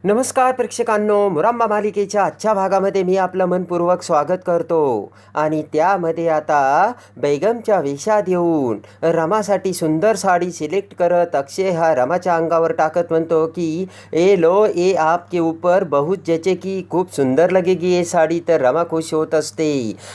नमस्कार प्रेक्षकांनो, मुरांबा मालिकेच्या आजच्या भागामध्ये मी आपलं मनपूर्वक स्वागत करतो. आणि त्यामध्ये आता बेगमच्या वेशात येऊन रमासाठी सुंदर साडी सिलेक्ट करत अक्षय हा रमाच्या अंगावर टाकत म्हणतो की ए लो, ए आपके ऊपर बहुत जचे की खूप सुंदर लगेगी ये साडी. तर रमा खुश होत असते.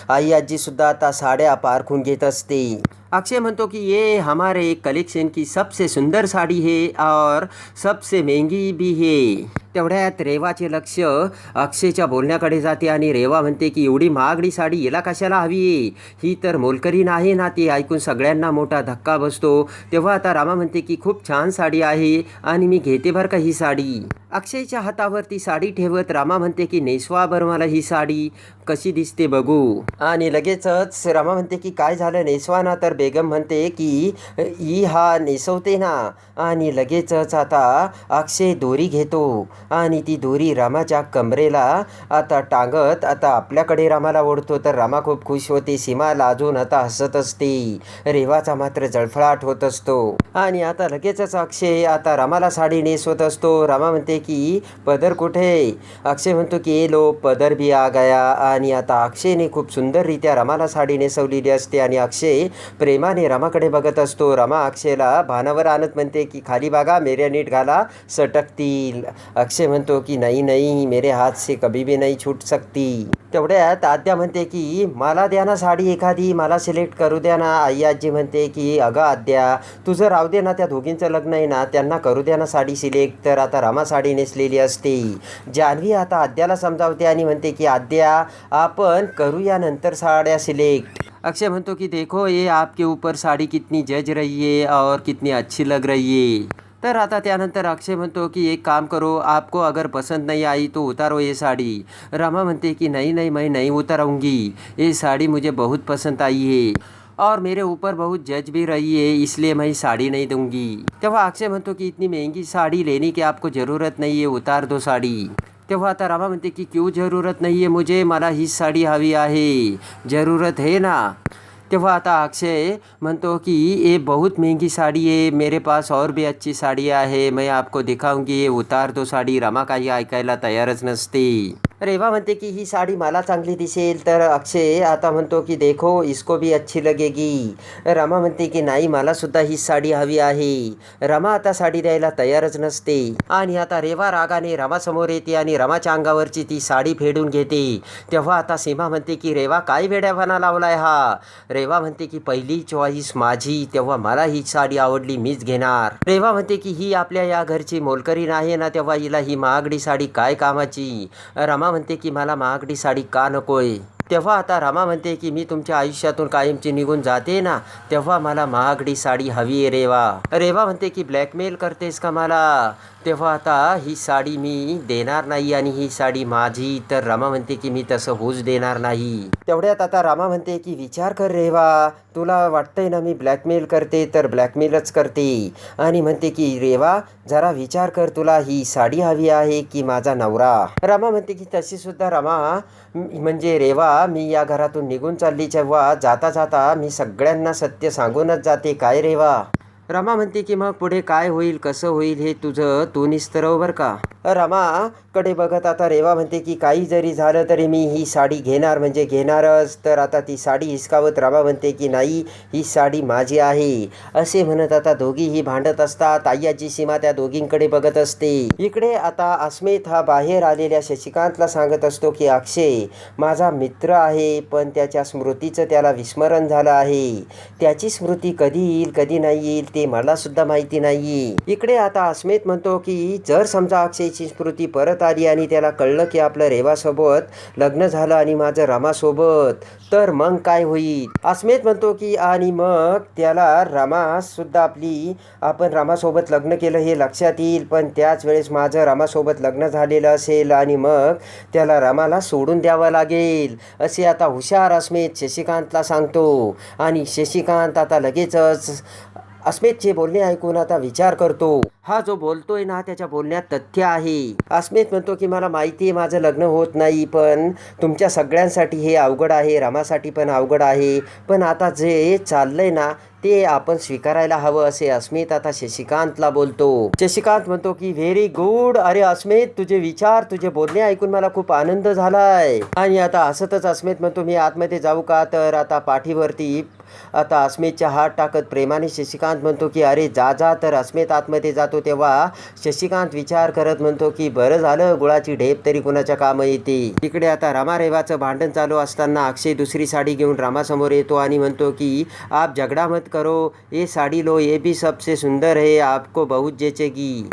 आई आजीसुद्धा आता साड्या पारखून घेत असते. अक्षय म्हणतो की ये हमारे कलेक्शन की सबसे सुंदर साड़ी है और सबसे महंगी भी है. तेवढ्यात रेवाचे लक्ष अक्षयच्या बोलण्याकडे जाते आणि रेवा म्हणते की एवढी महागडी साडी याला कशाला हवी आहे, ही तर मोलकरी नाही ना. ती ऐकून सगळ्यांना मोठा धक्का बसतो. तेव्हा आता रामा म्हणते की खूप छान साडी आहे आणि मी घेते बरं का ही साडी. अक्षयच्या हातावर ती साडी ठेवत रामा म्हणते की नेसवा बरं मला ही साडी, कशी दिसते बघू. आणि लगेचच रामा म्हणते की काय झालं, नेसवा ना. तर बेगम म्हणते की ही हा नेसवते ना. आणि लगेचच आता अक्षय दोरी घेतो आणि ती दोरी रामाच्या कमरेला आता टांगत आता आपल्याकडे रामाला ओढतो. तर रामा खूप खुश होते. सीमा लाजून आता हसत असते. रेवाचा मात्र जळफळाट होत असतो. आणि आता लगेचच अक्षय आता रामाला साडी नेसवत असतो. रामा म्हणते की पदर कुठे. अक्षय म्हणतो की ए लो, पदर भी आ गया. आणि आता अक्षयने खूप सुंदररित्या रमाला साडी नेसवलेली असते आणि अक्षय प्रेमाने रमाकडे बघत असतो. रमा अक्षयला भानावर आणत म्हणते की खाली बघा, मेरे नीट घाला, सटकतील. अक्षय म्हणतो की नाही नाही, मेरे हात से कभी भी नहीं छूट सकती. तेवढ्यात आद्या म्हणते की मला द्या ना साडी एखादी, मला सिलेक्ट करू द्या ना. आई आजी म्हणते की अगं आद्या, तुझं राहू दे ना, त्या दोघींचं लग्न आहे ना, त्यांना करू द्या ना साडी सिलेक्ट. तर आता रमा साडी नेसलेली असते. जान्हवी आता आद्याला समजावते आणि म्हणते की आद्या, आपण करूया नंतर साड्या सिलेक्ट. अक्षय म्हणतो की देखो ये आपके ऊपर साड़ी कितनी जज रही है और कितनी अच्छी लग रही है. तर आता त्यानंतर अक्षय म्हणतो की एक काम करो, आपको अगर पसंद नहीं आई तो उतारो ये साड़ी. रमा म्हणते की नहीं नहीं, मैं नहीं उतारूंगी, ये साड़ी मुझे बहुत पसंद आई है और मेरे ऊपर बहुत जज भी रही है, इसलिए मैं साड़ी नहीं दूंगी. तेव्हा अक्षय म्हणतो की इतनी महंगी साड़ी लेने की आपको ज़रूरत नहीं है, उतार दो साड़ी. तेव्हा आता रामा म्हणते की क्यों ज़रूरत नहीं है मुझे, मला हीच साडी हवी आहे, ज़रूरत है ना. तेव्हा आता अक्षय म्हणतो की ये बहुत महंगी साड़ी है, मेरे पास और भी अच्छी साड़ियाँ है, मैं आपको दिखाऊंगी, ये उतार दो साड़ी. रमा काही ऐकायला तयारच नसते. रेवा म्हणते की ही साडी मला चांगली दिसेल. तर अक्षय आता म्हणतो की देखो इसको भी अच्छी लगेगी. रमा म्हणते की नाही, मला सुद्धा ही साडी हवी आहे. रमा आता साडी द्यायला तयारच नसते. आणि आता रेवा रागाने रमासमोर येते आणि रमाच्या अंगावरची ती साडी फेडून घेते. तेव्हा आता सीमा म्हणते की रेवा काय वेड्यापणा लावलाय हा. रेवा म्हणते की पहिली चॉईस माझी, तेव्हा मला ही साडी आवडली, मीच घेणार. रेवा म्हणते की ही आपल्या या घरची मोलकरी नाही ना, तेव्हा हिला ही महागडी साडी काय कामाची. रमा म्हणते की मला महागडी साडी का नकोय. तेव्हा आता रमा म्हणते की मी तुमच्या आयुष्यातून कायमची निघून जाते ना, तेव्हा मला महागडी साडी हवी आहे रेवा. रेवा म्हणते की ब्लॅकमेल करतेस का मला. तेव्हा आता ही साडी मी देणार नाही आणि ही साडी माझी. तर रमा म्हणते की मी तसं होऊच देणार नाही. तेवढ्यात आता रमा म्हणते की विचार कर रेवा, तुला वाटतंय ना मी ब्लॅकमेल करते, तर ब्लॅकमेलच करते. आणि म्हणते की रेवा जरा विचार कर, तुला ही साडी हवी आहे की माझा नवरा. रमा म्हणते की तशी सुद्धा रमा म्हणजे रेवा, मी या घरातून निघून चालली तेव्हा जाता जाता मी सगळ्यांना सत्य सांगूनच जाते, काय रेवा. रमा म्हणते की मग पुढे काय होईल, कसं होईल हे तुझं तू निस्तरव बरं का. रमाकडे बघत आता रेवा म्हणते की काही जरी झालं तरी मी ही साडी घेणार म्हणजे घेणारच. तर आता ती साडी हिसकावत रमा म्हणते की नाही, ही साडी माझी आहे. असे म्हणत आता दोघीही भांडत असतात. आय्याची सीमा त्या दोघींकडे बघत असते. इकडे आता अस्मित हा बाहेर आलेल्या शशिकांतला सांगत असतो की अक्षय माझा मित्र आहे, पण त्याच्या स्मृतीचं त्याला विस्मरण झालं आहे. त्याची स्मृती कधी येईल कधी नाही येईल ते मला सुद्धा माहिती नाही. इकडे आता अस्मित म्हणतो की जर समजा अक्षयची स्मृती परत आली आणि त्याला कळलं की आपलं रेवासोबत लग्न झालं आणि माझं रमासोबत, तर मग काय होईल. अस्मित म्हणतो की आणि मग त्याला रमासुद्धा आपण रमासोबत लग्न केलं हे लक्षात येईल, पण त्याच वेळेस माझं रमासोबत लग्न झालेलं असेल आणि मग त्याला रमाला सोडून द्यावं लागेल. असे आता हुशार अस्मित शशिकांतला सांगतो. आणि शशिकांत आता लगेचच अस्मितचे बोलणे ऐकून आता विचार करतो. हा जो बोलतोय ना त्याच्या बोलण्यात तथ्य आहे. अस्मित म्हणतो की मला माहिती आहे माझं लग्न होत नाही, पण तुमच्या सगळ्यांसाठी हे अवघड आहे, रमासाठी पण अवघड आहे. पण आता जे चाललंय ना ते आपण स्वीकारायला हवं असे अस्मित आता शशिकांतला बोलतो. शशिकांत म्हणतो की व्हेरी गुड. अरे अस्मित, तुझे विचार, तुझे बोलणे ऐकून मला खूप आनंद झालाय. आणि आता हसतच अस्मित म्हणतो मी आतमध्ये जाऊ का? तर आता पाठीवरती आता अस्मितच्या हात टाकत प्रेमाने शशिकांत म्हणतो की अरे जा जा. तर अस्मित आतमध्ये जातो तेव्हा शशिकांत विचार करत म्हणतो की बरं झालं, गुळाची ढेप तरी कुणाच्या कामं येते. तिकडे आता रमा रेवाचं भांडण चालू असताना अक्षय दुसरी साडी घेऊन रामासमोर येतो आणि म्हणतो की आप झगड़ा मत करो, ये साड़ी लो, ये भी सबसे सुंदर है, आपको बहुत जचेगी.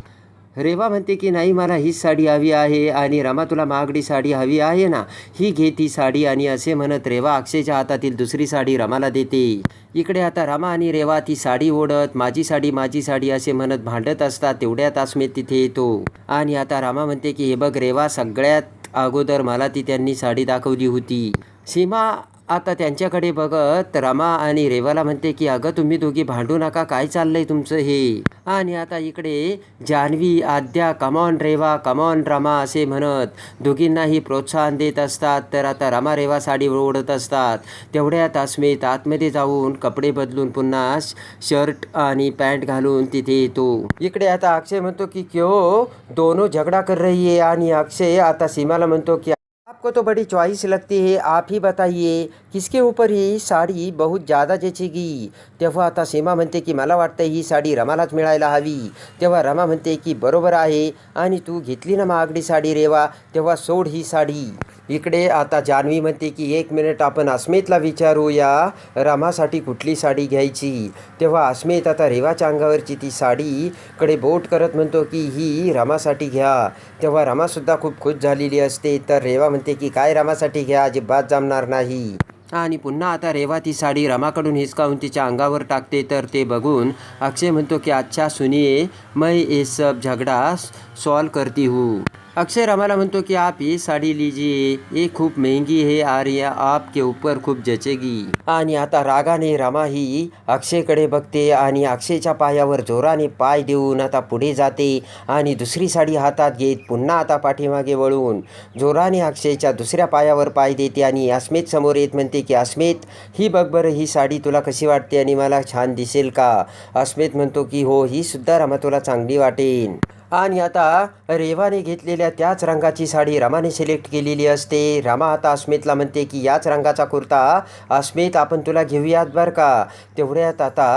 रेवा म्हणते की नाही, मला हीच साडी हवी आहे. आणि रमा तुला महागडी साडी हवी आहे ना, ही घे ती साडी. आणि असे म्हणत रेवा अक्षयच्या हातातील दुसरी साडी रमाला देते. इकडे आता रमा आणि रेवा ती साडी ओढत माझी साडी असे म्हणत भांडत असतात. तेवढ्यात अस्मित तिथे येतो आणि आता रमा म्हणते की हे बघ रेवा, सगळ्यात अगोदर मला ती त्यांनी साडी दाखवली होती. सीमा आता त्यांच्याकडे बघत रमा आणि रेवाला म्हणते की अगं तुम्ही दोघी भांडू नका, काय चाललंय तुमचं हे. आणि आता इकडे जान्हवी, आद्या कमॉन रेवा, कमॉन रमा असे म्हणत दोघींनाही प्रोत्साहन देत असतात. तर आता रमा रेवा साडी ओढत असतात. तेवढ्यात अस्मित आतमध्ये जाऊन कपडे बदलून पुन्हा शर्ट आणि पॅन्ट घालून तिथे येतो. इकडे आता अक्षय म्हणतो की क्यों दोनों झगड़ा कर रही है. आणि अक्षय आता सीमाला म्हणतो की आपको तो बड़ी चॉइस लगती है, आप ही बताइए किसके ऊपर ही साड़ी बहुत ज़्यादा जचेगी. तेव्हा आता सीमा म्हणते की मला वाटतं ही साडी रमालाच मिळायला हवी. तेव्हा रमा म्हणते की बरोबर आहे, आणि तू घेतली ना महागडी साडी रेवा, तेव्हा सोड ही साडी. इकडे आता जान्हवी म्हणते की एक मिनिट, आपण अस्मितला विचारूया रमासाठी कुठली साडी घ्यायची. तेव्हा अस्मित आता रेवाच्या अंगावरची ती साडीकडे बोट करत म्हणतो की ही रमासाठी घ्या. तेव्हा रमासुद्धा खूप खुश झालेली असते. तर रेवा म्हणते की काय रमासाठी घ्या, अजिबात जमणार नाही. आणि पुन्हा आता रेवा ती साडी रमाकडून हिसकावून तिच्या अंगावर टाकते. तर ते बघून अक्षय म्हणतो की अच्छा सुनिये, मैं ये सब झगड़ा सॉल्व करती हूँ. अक्षय रमाला म्हणतो की आप ये साड़ी लीजिए, ये खूप महंगी है और ये आपके ऊपर खूप जचेगी. आणि आता रागाने रमा ही अक्षयकडे बघते आणि अक्षयच्या पायावर जोराने पाय देऊन आता पुढे जाते. आणि दुसरी साडी हातात घेत पुन्हा आता पाठीमागे वळून जोराने अक्षयच्या दुसऱ्या पायावर पाय देते. आणि अस्मित समोर येत म्हणते की अस्मित, ही बघ बरं, ही साडी तुला कशी वाटते आणि मला छान दिसेल का? अस्मित म्हणतो की हो, ही सुद्धा रमा तुला चांगली वाटेल. आणि आता रेवाने घेतलेल्या त्याच रंगाची साडी रमाने सिलेक्ट केलेली असते. रमा आता अस्मितला म्हणते की याच रंगाचा कुर्ता अस्मित आपण तुला घेऊयात बरं का. तेवढ्यात आता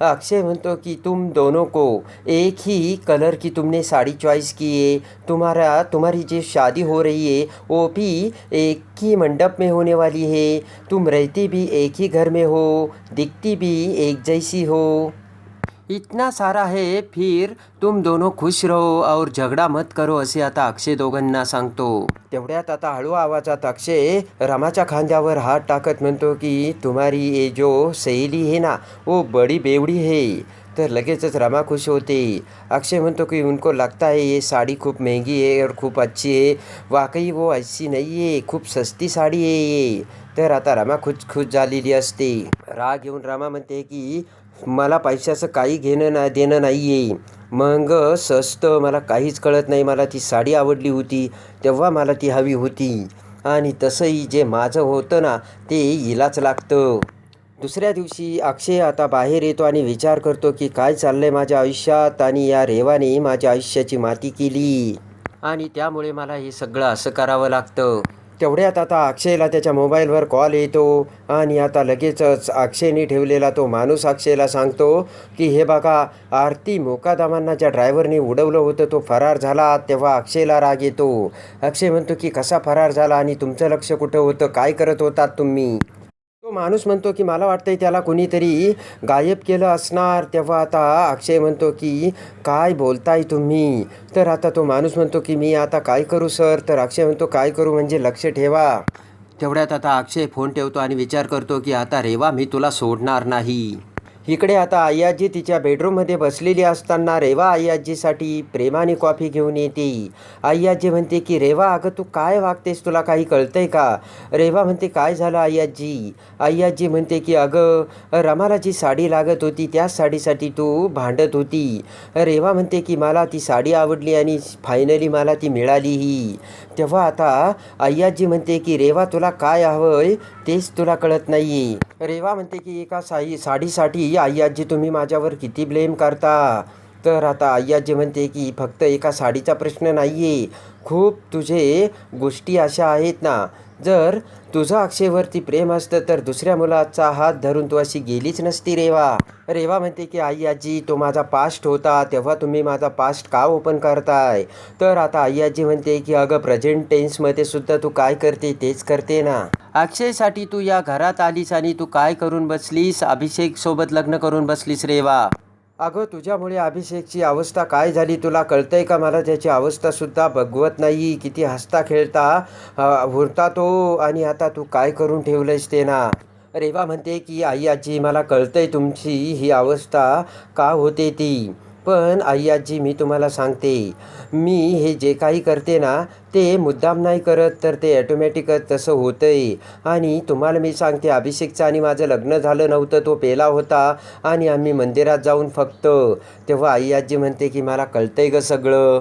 अक्षय म्हणतो की तुम दोनों को एक ही कलर की तुमने साड़ी चॉइस की है, तुम्हारी जो शादी हो रही है वो भी एक ही मंडप में होने वाली है, तुम रहती भी एक ही घर में हो, दिखती भी एक जैसी हो, इतना सारा है, फिर तुम दोनों खुश रहो और झगड़ा मत करो, असे आता अक्षय दोघांना सांगतो. तेवढ्यात आता हळू आवाजात अक्षय रमाच्या खांद्यावर हात टाकत म्हणतो की तुम्हारी ये जो सहेली है ना वो बड़ी बेवड़ी है. तर लगेचच रमा खुश होते. अक्षय म्हणतो की उनको लगता है ये साड़ी खूप महंगी है और खूप अच्छी है, वाकई वो ऐसी नहीं है, खूप सस्ती साड़ी है ये. तर आता रमा खुश झालेली असते. राग घेऊन रमा म्हणते की मला पैशाचं काही देणं नाही आहे, मग स्वस्त मला काहीच कळत नाही, मला ती साडी आवडली होती तेव्हा मला ती हवी होती, आणि तसंही जे माझं होतं ना ते हिलाच लागतं. दुसऱ्या दिवशी अक्षय आता बाहेर येतो आणि विचार करतो की काय चाललंय माझ्या आयुष्यात, आणि या रेवाने माझ्या आयुष्याची माती केली आणि त्यामुळे मला हे सगळं असं करावं लागतं. तेवढ्यात आता अक्षयला त्याच्या मोबाईलवर कॉल येतो आणि आता लगेचच अक्षयने ठेवलेला तो माणूस अक्षयला सांगतो की हे बघा, आरती मोकादामांना ज्या ड्रायव्हरने उडवलं होतं तो फरार झाला. तेव्हा अक्षयला राग येतो. अक्षय म्हणतो की कसा फरार झाला आणि तुमचं लक्ष कुठं होतं, काय करत होतात तुम्ही? तो माणूस म्हणतो की मला वाटतंय त्याला कोणीतरी गायब केलं असणार. तेव्हा आता अक्षय म्हणतो की काय बोलताय तुम्ही? तर आता तो माणूस म्हणतो की मी आता काय करू सर? तर अक्षय म्हणतो काय करू म्हणजे लक्ष ठेवा. तेवढ्यात आता अक्षय फोन ठेवतो आणि विचार करतो की आता रेवा मी तुला सोडणार नाही. इकडे आता आई आजी तिच्या बेडरूममध्ये बसलेली असताना रेवा आई आजीसाठी प्रेमाने कॉफी घेऊन येते. आई आजी म्हणते की रेवा अगं तू काय वागतेस, तुला काही कळतंय का? रेवा म्हणते काय झालं आई आजी? आई आजी म्हणते की अगं रमाला जी साडी लागत होती त्याच साडीसाठी तू भांडत होती. रेवा म्हणते की मला ती साडी आवडली आणि फायनली मला ती मिळालीही. तेव्हा आता आई आजी म्हणते की रेवा तुला काय हवंय तेच तुला कळत नाही. रेवा म्हणते की एका साडीसाठी आई आजी तुम्ही माझ्यावर किती ब्लेम करता. तर आता आई आजी म्हणते की फक्त एका साडीचा प्रश्न नाही आहे, खूप तुझे गोष्टी अशा आहेत ना. जर तुझं अक्षयवरती प्रेम असतं तर दुसऱ्या मुलाचा हात धरून तू अशी गेलीच नसती रेवा. रेवा म्हणते की आई आजी तो माझा पास्ट होता, तेव्हा तुम्ही माझा पास्ट का ओपन करताय? तर आता आई आजी म्हणते की अगं प्रेझेंट टेन्समध्ये सुद्धा तू काय करते तेच करते ना. अक्षयसाठी तू या घरात आलीस आणि तू काय करून बसलीस? अभिषेक सोबत लग्न करून बसलीस रेवा. अगं तुझ्यामुळे अभिषेकची अवस्था काय झाली तुला कळतंय का? मला त्याची अवस्थासुद्धा बघवत नाही. किती हसता खेळता होता तो आणि आता तू काय करून ठेवलंयस ते ना. रेवा म्हणते की आई आजी मला कळतंय तुमची ही अवस्था का होते ती. पण आई आजी मी तुम्हाला सांगते, मी हे जे काही करते ना ते मुद्दाम नाही करत, तर ते ॲटोमॅटिकच तसं होतंय. आणि तुम्हाला मी सांगते अभिषेकचं आणि माझं लग्न झालं नव्हतं, तो पेला होता आणि आम्ही मंदिरात जाऊन फक्त. तेव्हा आई आजी म्हणते की मला कळतंय गं सगळं.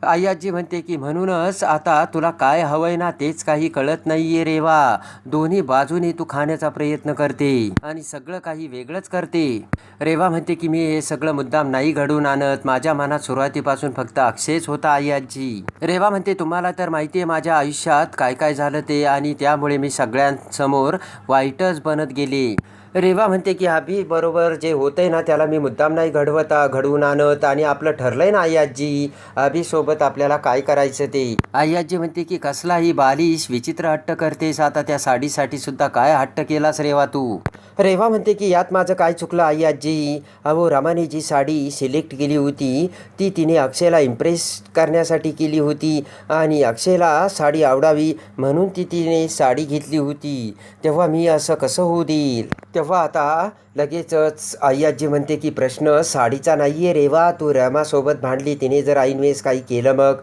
आई आजी म्हणते की म्हणूनच आता तुला काय हवंय ना तेच काही कळत नाहीये रेवा. दोन्ही बाजूने तू खाण्याचा प्रयत्न करते आणि सगळं काही वेगळंच करते. रेवा म्हणते की मी हे सगळं मुद्दाम नाही घडवून आणत, माझ्या मनात सुरुवातीपासून फक्त अक्षयच होता आई आजी. रेवा म्हणते तुम्हाला तर माहिती आहे माझ्या आयुष्यात काय काय झालं ते, आणि त्यामुळे मी सगळ्यांसमोर वाईटच बनत गेले. रेवा म्हणते की अभि बरोबर जे होतंय ना त्याला मी मुद्दाम नाही घडवून आणत, आणि आपलं ठरलंय ना आई आजी अभिसोबत आपल्याला काय करायचं ते. आई आजी म्हणते की कसलाही बालिश विचित्र हट्ट करतेस, आता त्या साडीसाठी सुद्धा काय हट्ट केलास रेवा तू. रेवा म्हणते की यात माझं काय चुकलं आई आजी? अहो रमाने जी साडी सिलेक्ट केली होती ती तिने अक्षयला इम्प्रेस करण्यासाठी केली होती आणि अक्षयला साडी आवडावी म्हणून तिने साडी घेतली होती. तेव्हा मी असं कसं होऊ देईल? तेव्हा आता लगेचच आई आजी म्हणते की प्रश्न साडीचा नाही आहे रेवा, तू रमासोबत भांडली, तिने जर ऐनवेळेस काही केलं मग.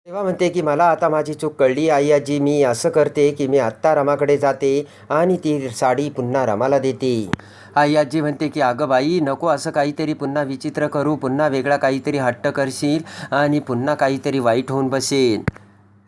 तेव्हा म्हणते की मला आता माझी चूक कळली आई आजी, मी असं करते की मी आत्ता रमाकडे जाते आणि ती साडी पुन्हा रमाला देते. आई आजी म्हणते की अगं बाई नको असं काहीतरी पुन्हा विचित्र करू, पुन्हा वेगळा काहीतरी हट्ट करशील आणि पुन्हा काहीतरी वाईट होऊन बसेल.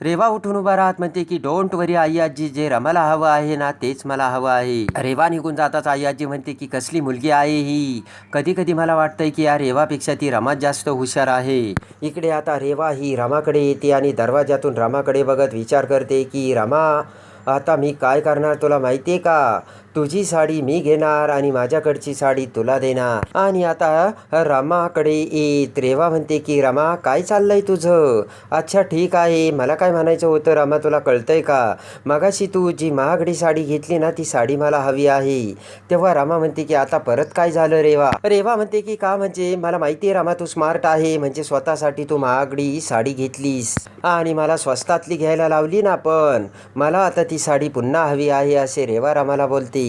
रेवा उठून उभा राहत म्हणते की डोंट वरी आई आजी, जे रमाला हवं आहे ना तेच मला हवं आहे. रेवा निघून जाताच आई आजी म्हणते की कसली मुलगी आहे ही. कधी कधी मला वाटतंय की या रेवापेक्षा ती रमा जास्त हुशार आहे. इकडे आता रेवा ही रमाकडे येते आणि दरवाजातून रमाकडे बघत विचार करते की रमा आता मी काय करणार तुला माहिती आहे का? तुझी साडी मी घेणार आणि माझ्याकडची साडी तुला देणार. आणि आता रमाकडे येत रेवा म्हणते की रमा काय चाललंय तुझं? अच्छा ठीक आहे, मला काय म्हणायचं होतं रमा तुला कळतंय का? मगाशी तू जी महागडी साडी घेतली ना ती साडी मला हवी आहे. तेव्हा रमा म्हणते की आता परत काय झालं रेवा? रेवा म्हणते की का म्हणजे मला माहिती आहे रमा तू स्मार्ट आहे, म्हणजे स्वतःसाठी तू महागडी साडी घेतलीस आणि मला स्वस्तातली घ्यायला लावली ना, पण मला आता ती साडी पुन्हा हवी आहे असे रेवा रमाला बोलते.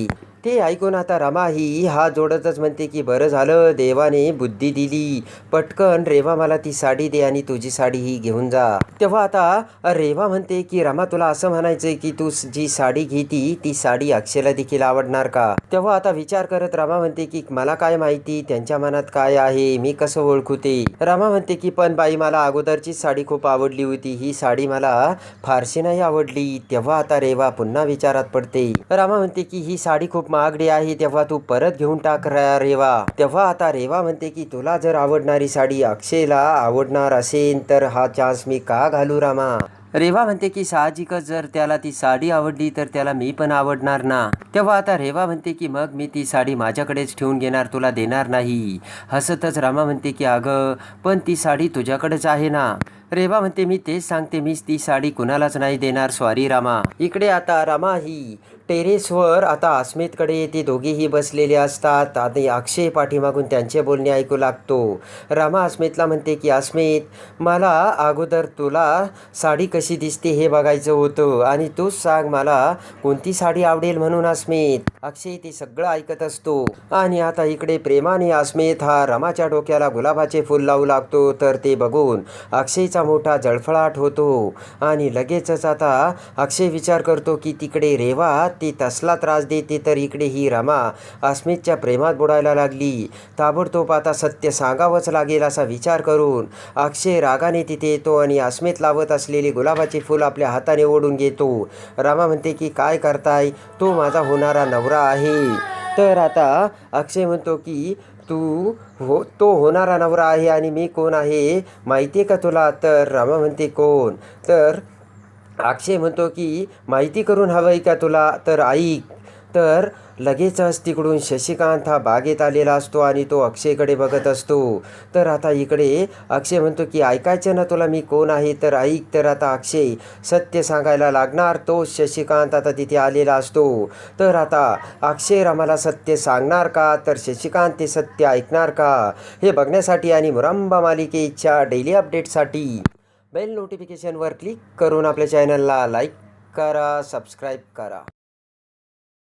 ते ऐकून आता रमा ही हात जोडतच म्हणते की बरं झालं देवाने बुद्धी दिली, पटकन रेवा मला ती साडी दे आणि तुझी साडी ही घेऊन जा. तेव्हा आता रेवा म्हणते की रमा तुला असं म्हणायचंय की तू जी साडी घेती ती साडी अक्षयला देखील आवडणार का? तेव्हा आता विचार करत रमा म्हणते की मला काय माहिती त्यांच्या मनात काय आहे, मी कसं ओळखू ते. रमा म्हणते की पण बाई मला अगोदरची साडी खूप आवडली होती, ही साडी मला फारशी नाही आवडली. तेव्हा आता रेवा पुन्हा विचारात पडते. रमा म्हणते की ही साडी खूप महागडी आहे, तेव्हा तू परत घेऊन टाक रेवा. तेव्हा आता रेवा म्हणते की तुला जर आवडणारी साडी अक्षयला आवडणार असेल तर हा चान्स मी का घालू रमा? रेवा म्हणते की साहजिकच जर त्याला ती साडी आवडली तर त्याला मी पण आवडणार ना. तेव्हा आता रेवा म्हणते की मग मी ती साडी माझ्याकडेच ठेवून घेणार, तुला देणार नाही. हसतच रमा म्हणते की अगं पण ती साडी तुझ्याकडेच आहे ना. रेवा म्हणते मी तेच सांगते, मीच ती साडी कुणालाच नाही देणार, सॉरी रामा. इकडे आता रमा ही टेरेसवर आता अस्मितकडे येते. दोघेही बसलेले असतात आणि अक्षय पाठीमागून त्यांचे बोलणे ऐकू लागतो. रमा अस्मितला म्हणते की अस्मित, मला अगोदर तुला साडी कशी दिसते हे बघायचं होतं आणि तूच सांग मला कोणती साडी आवडेल म्हणून. अस्मित अक्षय ते सगळं ऐकत असतो आणि आता इकडे प्रेमाने अस्मित हा रमाच्या डोक्याला गुलाबाचे फूल लावू लागतो. तर ते बघून अक्षयचा मोठा जळफळाट होतो आणि लगेचच आता अक्षय विचार करतो की तिकडे रेवा ती तसला त्रास देते, तर इकडे ही रमा अस्मितच्या प्रेमात बुडायला लागली. ताबडतोब आता सत्य सांगावंच लागेल असा विचार करून अक्षय रागाने तिथे येतो आणि अस्मित लावत असलेली गुलाबाचे फूल आपल्या हाताने ओढून घेतो. रमा म्हणते की काय करताय, तो माझा होणारा नवरा आहे. तर आता अक्षय म्हणतो की तो होणारा नवरा आहे आणि मी कोण आहे माहिती आहे का तुला. तर रमा म्हणते कोण. तर अक्षय म्हणतो की माहिती करून हवं आहे का तुला, तर ऐक. तर लगेचच तिकडून शशिकांत हा बागेत आलेला असतो आणि तो अक्षयकडे बघत असतो. तर आता इकडे अक्षय म्हणतो की ऐकायचं ना तुला मी कोण आहे, तर ऐक. तर आता अक्षय सत्य सांगायला लागणार. तो शशिकांत आता तिथे आलेला असतो. तर आता अक्षय रमाला सत्य सांगणार का, तर शशिकांत ते सत्य ऐकणार का, हे बघण्यासाठी आणि मुरंबा मालिकेच्या डेली अपडेटसाठी बेल नोटिफिकेशनवर क्लिक करून आपल्या चॅनलला लाईक करा, सबस्क्राईब करा.